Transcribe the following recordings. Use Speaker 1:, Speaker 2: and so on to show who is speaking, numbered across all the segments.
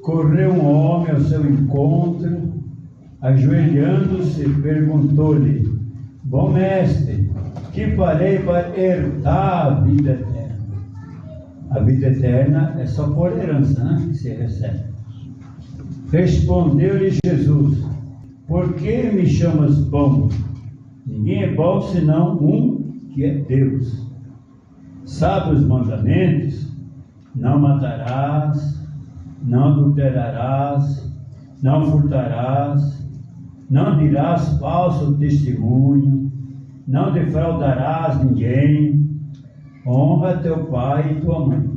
Speaker 1: correu um homem ao seu encontro, ajoelhando-se, perguntou-lhe: Bom mestre, que farei para herdar a vida eterna? A vida eterna é só por herança, né? Que se recebe. Respondeu-lhe Jesus: Por que me chamas bom? Ninguém é bom senão um, que é Deus. Sabe os mandamentos? Não matarás, não adulterarás, não furtarás, não dirás falso testemunho, não defraudarás ninguém, honra teu pai e tua mãe.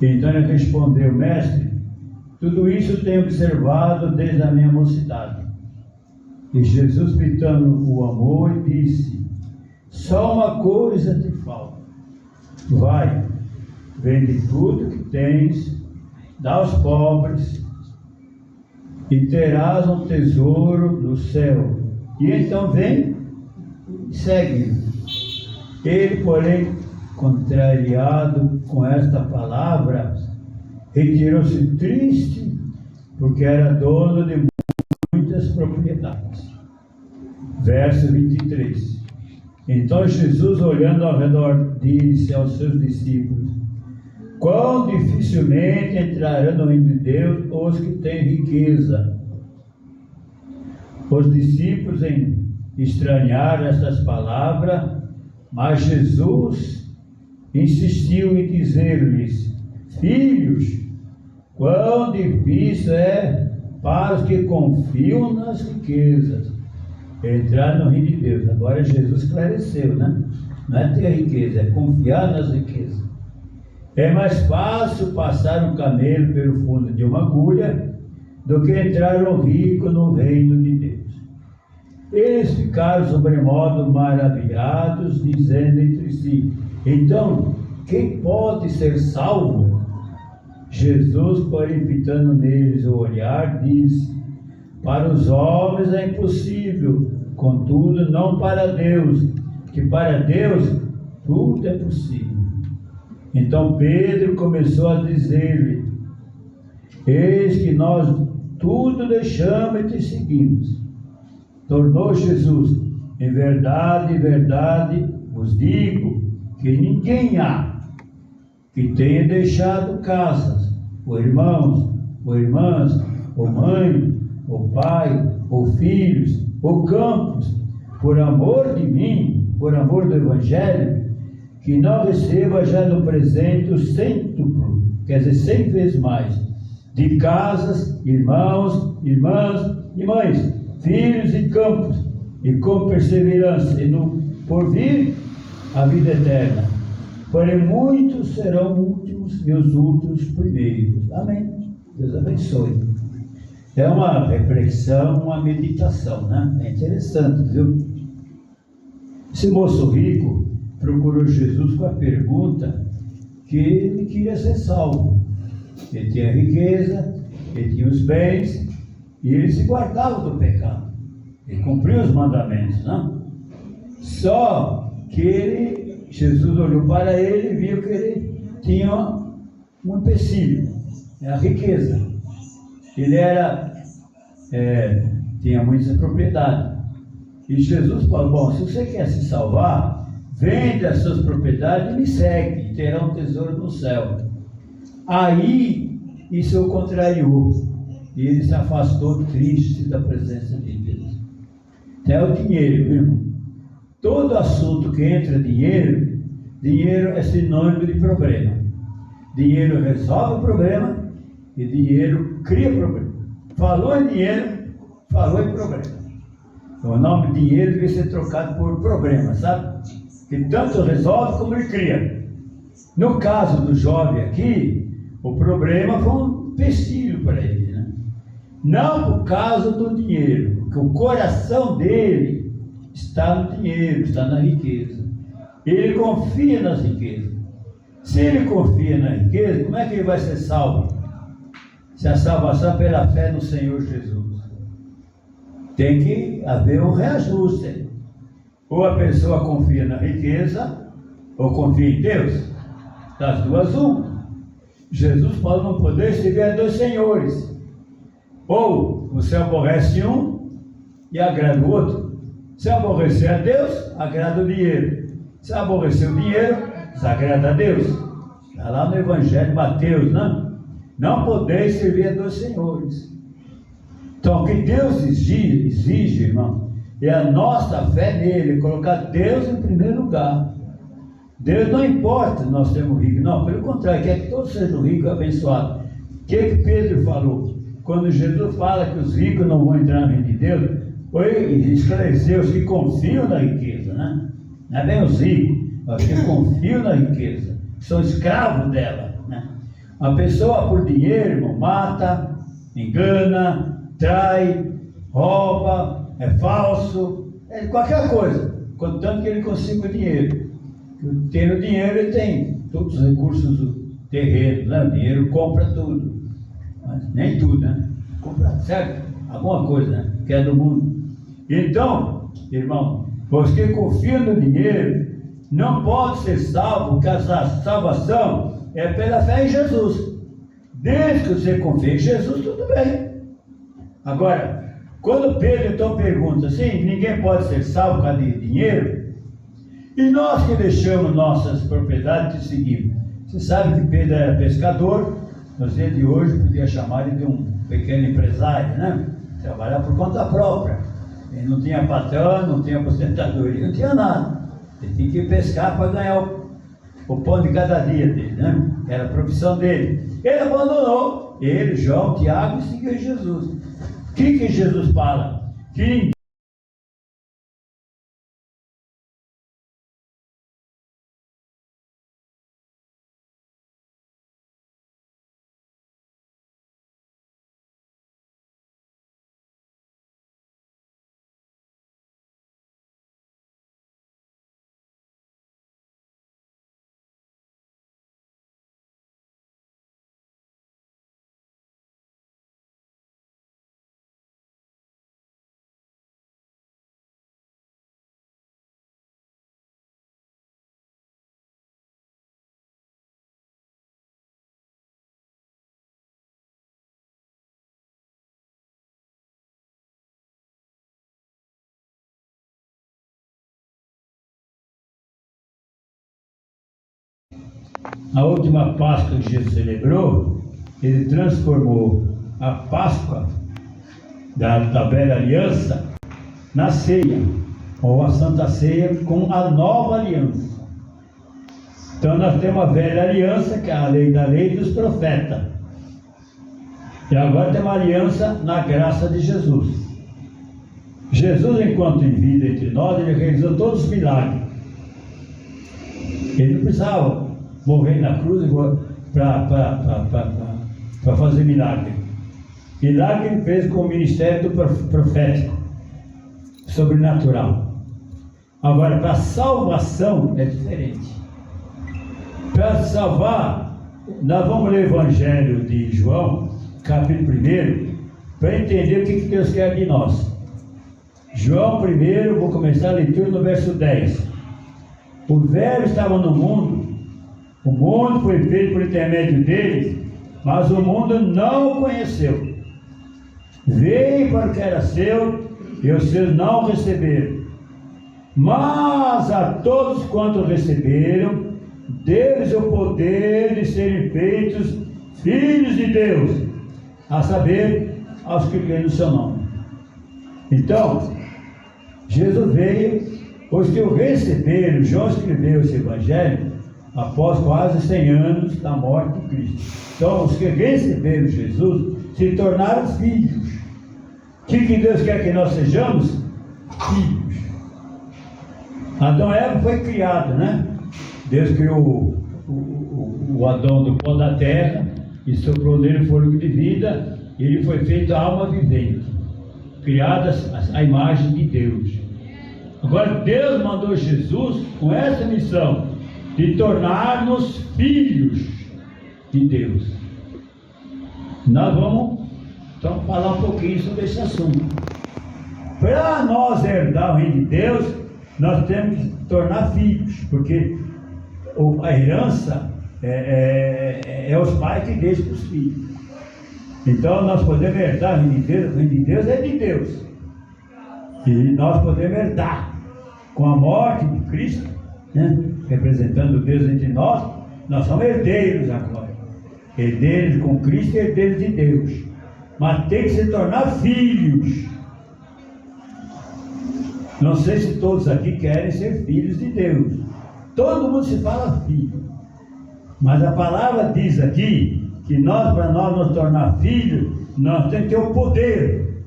Speaker 1: Então ele respondeu: Mestre, tudo isso tenho observado desde a minha mocidade. E Jesus, fitando o amor, disse: Só uma coisa te falta. Vai, vende tudo que tens, dá aos pobres, e terás um tesouro no céu. E então vem e segue. Ele, porém, contrariado com esta palavra, retirou-se triste, porque era dono de muitas propriedades. Verso 23. Então Jesus, olhando ao redor, disse aos seus discípulos: Quão dificilmente entrarão no reino de Deus os que têm riqueza. Os discípulos estranharam estas palavras, mas Jesus insistiu em dizer-lhes: Filhos, quão difícil é para os que confiam nas riquezas entrar no reino de Deus. Agora Jesus esclareceu, né? Não é ter riqueza, é confiar nas riquezas. É mais fácil passar um camelo pelo fundo de uma agulha do que entrar um rico no reino de Deus. Eles ficaram sobremodo maravilhados, dizendo entre si: Então, quem pode ser salvo? Jesus, porém, fitando neles o olhar, disse: Para os homens é impossível, contudo não para Deus, que para Deus tudo é possível. Então Pedro começou a dizer-lhe: Eis que nós tudo deixamos e te seguimos. Tornou Jesus: Em verdade, vos digo que ninguém há que tenha deixado casas, ou irmãos, ou irmãs, ou mãe, ou pai, ou filhos, ou campos, por amor de mim, por amor do Evangelho, que não receba já no presente o cêntuplo, quer dizer, 100 vezes mais, de casas, irmãos, irmãs e mães, filhos e campos, e com perseverança, e no porvir a vida eterna. Porém, muitos serão últimos e os últimos primeiros. Amém. Deus abençoe. É uma reflexão, uma meditação, né? É interessante, viu? Esse moço rico procurou Jesus com a pergunta que ele queria ser salvo. Ele tinha riqueza, ele tinha os bens, e ele se guardava do pecado. Ele cumpriu os mandamentos, não? Só que Jesus olhou para ele e viu que ele tinha um empecilho, a riqueza. Ele tinha muitas propriedades. E Jesus falou: Bom, se você quer se salvar, vende as suas propriedades e me segue, e terá um tesouro no céu. Aí, isso o contrariou, e ele se afastou triste da presença de Deus. Até o dinheiro, viu? Todo assunto que entra dinheiro é sinônimo de problema. Dinheiro resolve o problema e dinheiro cria problema. Falou em dinheiro, falou em problema. O nome dinheiro deve ser trocado por problema, sabe? Que tanto resolve como ele cria. No caso do jovem aqui, o problema foi um empecilho para ele, né? Não por causa do dinheiro, porque o coração dele está no dinheiro, está na riqueza. Ele confia nas riquezas. Se ele confia na riqueza, como é que ele vai ser salvo? Se a salvação é pela fé no Senhor Jesus. Tem que haver um reajuste. Ou a pessoa confia na riqueza, ou confia em Deus. Das duas, uma. Jesus falou: não podeis servir a dois senhores. Ou você aborrece um e agrada o outro. Se aborrecer a Deus, agrada o dinheiro. Se aborrecer o dinheiro, desagrada a Deus. Está lá no Evangelho de Mateus, né? Não podeis servir a dois senhores. Então, o que Deus exige, irmão, é a nossa fé nele, colocar Deus em primeiro lugar. Deus não importa se nós sermos ricos, não, pelo contrário, quer que todos sejam ricos e abençoados. O que Pedro falou? Quando Jesus fala que os ricos não vão entrar no reino de Deus, foi esclarecer os que confiam na riqueza, né? Não é bem os ricos, mas os que confiam na riqueza, que são escravos dela, né? A pessoa por dinheiro, irmão, mata, engana, trai, rouba, é falso, é qualquer coisa, contanto que ele consiga o dinheiro. Tendo dinheiro, ele tem todos os recursos terrenos, né? O dinheiro compra tudo, mas nem tudo, né? Compra, certo? Alguma coisa, né? Que é do mundo. Então, irmão, os que confiam no dinheiro não podem ser salvos, porque a salvação é pela fé em Jesus. Desde que você confia em Jesus, tudo bem. Agora, quando Pedro então pergunta assim, ninguém pode ser salvo por causa de dinheiro, e nós que deixamos nossas propriedades e seguimos. Você sabe que Pedro era pescador, nos dias de hoje podia chamar ele de um pequeno empresário, né? Trabalhar por conta própria. Ele não tinha patrão, não tinha aposentadoria, não tinha nada. Ele tinha que ir pescar para ganhar o pão de cada dia dele, né? Era a profissão dele. Ele abandonou, ele, João, Tiago, e seguiu Jesus. O que Jesus fala? Que a última Páscoa que Jesus celebrou, ele transformou a Páscoa da velha aliança na ceia, ou a Santa Ceia, com a nova aliança. Então nós temos a velha aliança, que é a lei da lei dos profetas. E agora temos a aliança na graça de Jesus. Jesus, enquanto em vida entre nós, ele realizou todos os milagres. Ele não precisava morrer na cruz para fazer milagre. Milagre ele fez com o ministério do profético, sobrenatural. Agora, para salvação é diferente. Para salvar, nós vamos ler o Evangelho de João, capítulo 1, para entender o que Deus quer de nós. João 1, vou começar a leitura no verso 10. O Verbo estava no mundo, o mundo foi feito por intermédio dele, mas o mundo não o conheceu. Veio para o que era seu, e os seus não o receberam. Mas a todos quantos receberam, deles o poder de serem feitos filhos de Deus, a saber, aos que creem no seu nome. Então, Jesus veio, os que o receberam. João escreveu esse evangelho após quase 100 anos da morte de Cristo. Então, os que receberam Jesus se tornaram filhos. O que Deus quer que nós sejamos? Filhos. Adão e Eva foi criado, né? Deus criou o Adão do pó da terra e soprou nele fôlego de vida, e ele foi feito alma vivente, criadas à imagem de Deus. Agora Deus mandou Jesus com essa missão de tornar-nos filhos de Deus. Nós vamos então falar um pouquinho sobre esse assunto. Para nós herdar o reino de Deus, nós temos que tornar filhos, porque a herança é os pais que deixam para os filhos. Então nós podemos herdar o reino de Deus. O reino de Deus é de Deus. E nós podemos herdar com a morte de Cristo, né? Representando Deus entre nós. Nós somos herdeiros agora. Herdeiros com Cristo e herdeiros de Deus. Mas tem que se tornar filhos. Não sei se todos aqui querem ser filhos de Deus. Todo mundo se fala filho. Mas a palavra diz aqui que para nós nos tornar filhos, nós temos que ter o poder.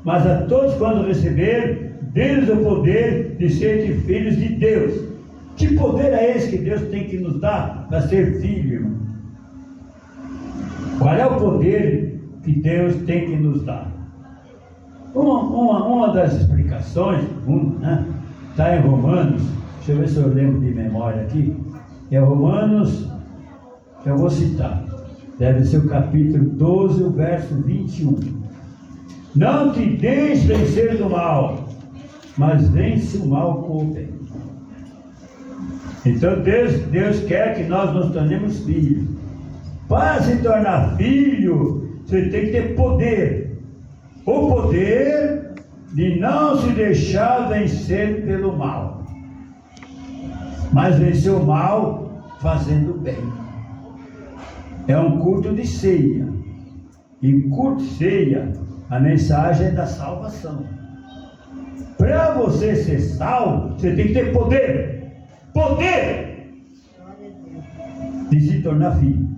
Speaker 1: Mas a todos quando receberam, deles o poder de serem filhos de Deus. Que poder é esse que Deus tem que nos dar para ser filho, irmão? Qual é o poder que Deus tem que nos dar? Uma das explicações, né, está em Romanos. Deixa eu ver se eu lembro de memória aqui. É Romanos, eu vou citar. Deve ser o capítulo 12, o verso 21. Não te deixes vencer do mal, mas vence o mal com o bem. Então Deus quer que nós nos tornemos filhos. Para se tornar filho, você tem que ter poder. O poder de não se deixar vencer pelo mal, mas vencer o mal fazendo bem. É um culto de ceia. Em culto de ceia, a mensagem é da salvação. Para você ser salvo, você tem que ter poder. Poder de se tornar filho.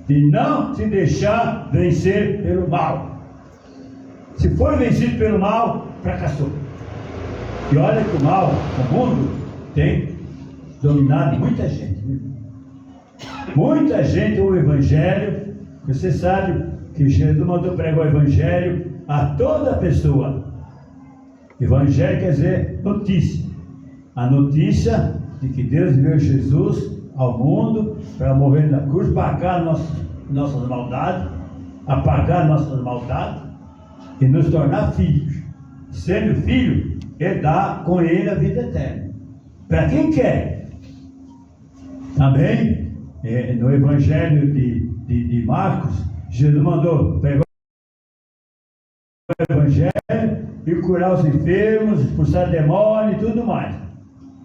Speaker 1: De não se deixar vencer pelo mal. Se for vencido pelo mal, fracassou. E olha que o mal, o mundo, tem dominado muita gente. Muita gente ouve o Evangelho. Você sabe que Jesus mandou pregar o Evangelho a toda pessoa. Evangelho quer dizer notícia. A notícia de que Deus enviou Jesus ao mundo para morrer na cruz, pagar nossas maldades, apagar nossas maldades e nos tornar filhos. Sendo filho, herdar com ele a vida eterna. Para quem quer. Também, no Evangelho de Marcos, Jesus mandou pregar o Evangelho e curar os enfermos, expulsar demônios e tudo mais.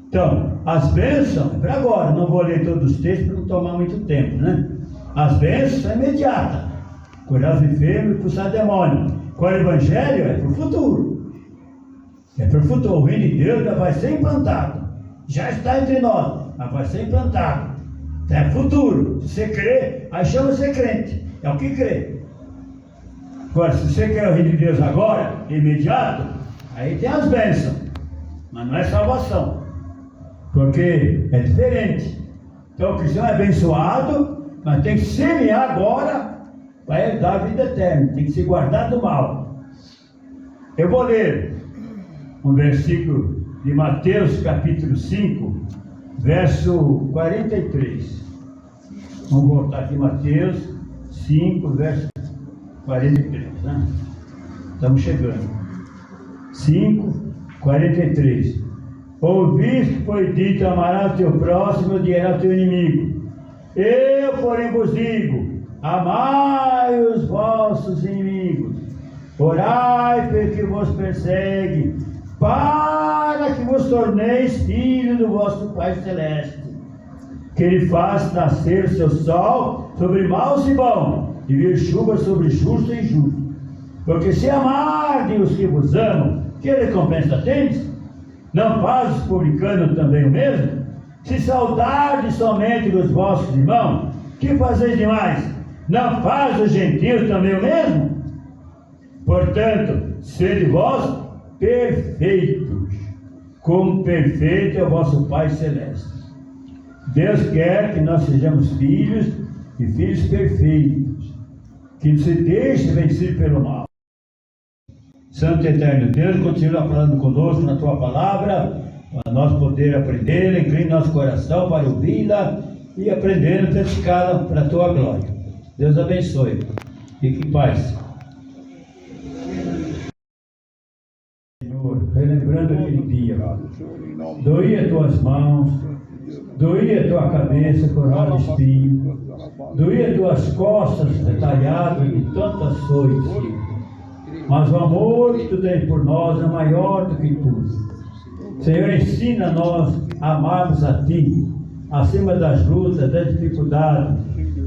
Speaker 1: Então, as bênçãos, é para agora, não vou ler todos os textos para não tomar muito tempo, né? As bênçãos são imediatas. Curar os enfermos e expulsar demônios. Com o Evangelho é para o futuro. É para o futuro. O reino de Deus já vai ser implantado. Já está entre nós, mas vai ser implantado. É futuro. Se você crê, aí chama-se crente. É o que crê. Agora, se você quer o reino de Deus agora, imediato, aí tem as bênçãos. Mas não é salvação. Porque é diferente. Então o cristão é abençoado, mas tem que semear agora para herdar a vida eterna. Tem que se guardar do mal. Eu vou ler um versículo de Mateus capítulo 5, verso 43. Vamos voltar aqui, Mateus 5, verso 43, né? Estamos chegando. 5, 43. Ouviste que foi dito: amarás o teu próximo e odiarás o teu inimigo. Eu, porém, vos digo: amai os vossos inimigos, orai pelo que vos persegue, para que vos torneis filhos do vosso Pai Celeste, que Ele faz nascer o seu sol sobre maus e bons, e vir chuva sobre justo e injusto. Porque se amardes os que vos amam, que recompensa tendes? Não faz os publicanos também o mesmo? Se saudardes somente os vossos irmãos, que fazeis demais? Não faz os gentios também o mesmo? Portanto, sede vós perfeitos, como perfeito é o vosso Pai Celeste. Deus quer que nós sejamos filhos e filhos perfeitos, que não se deixe vencer pelo mal. Santo e eterno Deus, continua falando conosco na Tua palavra, para nós poder aprender, incline nosso coração para ouvi-la e aprender a praticá-la para a Tua glória. Deus abençoe. Fique em paz. Senhor, relembrando aquele dia, doía Tuas mãos, Doía tua cabeça coroada de espinho. Doía tuas costas retalhadas de tanta açoite. Mas o amor que tu tens por nós é maior do que tudo. Senhor, ensina-nos a amarmos a Ti, acima das lutas, das dificuldades.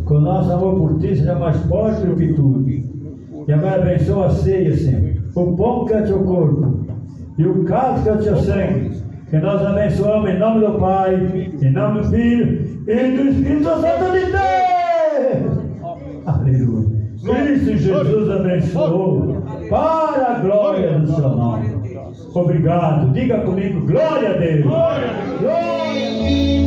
Speaker 1: Que o nosso amor por Ti será mais forte do que tudo. E agora abençoa a ceia, Senhor. O pão que é teu corpo e o cálice que é teu sangue. Que nós abençoamos em nome do Pai, em nome do Filho e do Espírito Santo de Deus. Aleluia. Cristo Jesus abençoou para a glória do seu nome. Obrigado. Diga comigo, glória a Deus. Glória a Deus.